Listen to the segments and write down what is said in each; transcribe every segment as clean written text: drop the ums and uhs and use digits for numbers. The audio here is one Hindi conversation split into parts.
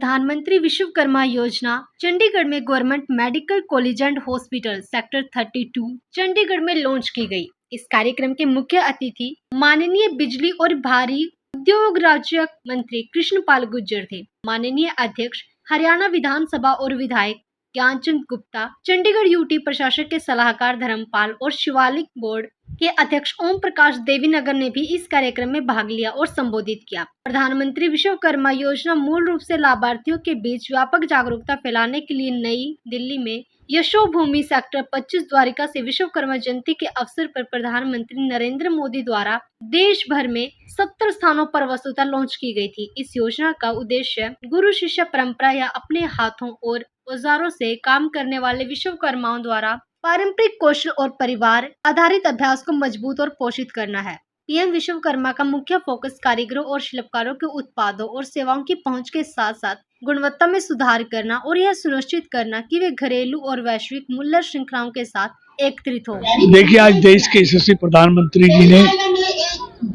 प्रधानमंत्री विश्वकर्मा योजना चंडीगढ़ में government medical college and hospital sector 32 Chandigarh में लॉन्च की गई। इस कार्यक्रम के मुख्य अतिथि माननीय बिजली और भारी उद्योग राज्य मंत्री कृष्णपाल गुर्जर थे। माननीय अध्यक्ष हरियाणा विधानसभा और विधायक ज्ञानचंद गुप्ता, चंडीगढ़ यूटी प्रशासक के सलाहकार धर्मपाल और शिवालिक बोर्ड के अध्यक्ष ओम प्रकाश देवीनगर ने भी इस कार्यक्रम में भाग लिया और संबोधित किया। प्रधानमंत्री विश्वकर्मा योजना मूल रूप से लाभार्थियों के बीच व्यापक जागरूकता फैलाने के लिए नई दिल्ली में यशोभूमि सेक्टर 25 द्वारिका से विश्वकर्मा जयंती के अवसर पर प्रधानमंत्री नरेंद्र मोदी द्वारा देश भर में 70 स्थानों पर वस्तुतः लॉन्च की गई थी। इस योजना का उद्देश्य गुरु शिष्य परंपरा या अपने हाथों और औजारों से काम करने वाले विश्वकर्माओं द्वारा पारंपरिक कौशल और परिवार आधारित अभ्यास को मजबूत और पोषित करना है। पीएम विश्वकर्मा का मुख्य फोकस कारीगरों और शिल्पकारों के उत्पादों और सेवाओं की पहुंच के साथ साथ गुणवत्ता में सुधार करना और यह सुनिश्चित करना कि वे घरेलू और वैश्विक मूल्य श्रृंखलाओं के साथ एकत्रित हो। देखिए, आज देश के यशस्वी प्रधानमंत्री जी ने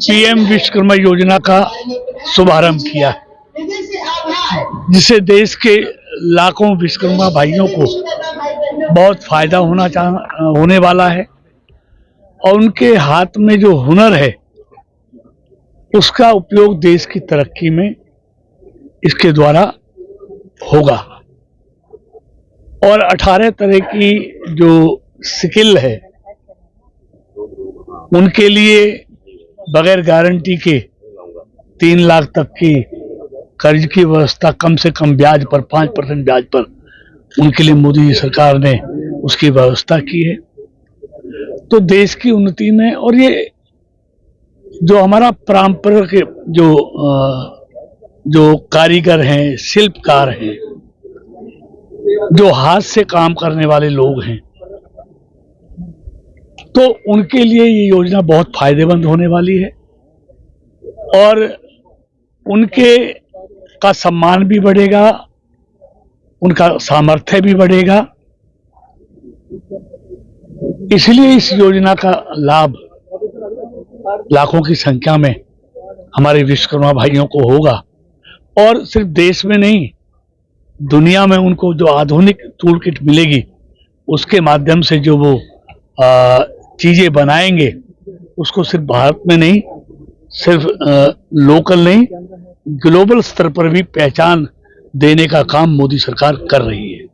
पीएम विश्वकर्मा योजना का शुभारंभ किया, जिससे देश के लाखों विश्वकर्मा भाइयों को बहुत फायदा होने वाला है और उनके हाथ में जो हुनर है उसका उपयोग देश की तरक्की में इसके द्वारा होगा। और 18 तरह की जो स्किल है उनके लिए बगैर गारंटी के 3 लाख तक की कर्ज की व्यवस्था, कम से कम ब्याज पर 5% ब्याज पर उनके लिए मोदी सरकार ने उसकी व्यवस्था की है। तो देश की उन्नति में, और ये जो हमारा पारंपरिक जो कारीगर हैं, शिल्पकार हैं, जो हाथ से काम करने वाले लोग हैं, तो उनके लिए ये योजना बहुत फायदेमंद होने वाली है और उनके का सम्मान भी बढ़ेगा, उनका सामर्थ्य भी बढ़ेगा। इसलिए इस योजना का लाभ लाखों की संख्या में हमारे विश्वकर्मा भाइयों को होगा और सिर्फ देश में नहीं, दुनिया में उनको जो आधुनिक टूल किट मिलेगी उसके माध्यम से जो वो चीजें बनाएंगे उसको सिर्फ भारत में नहीं, सिर्फ लोकल नहीं, ग्लोबल स्तर पर भी पहचान देने का काम मोदी सरकार कर रही है।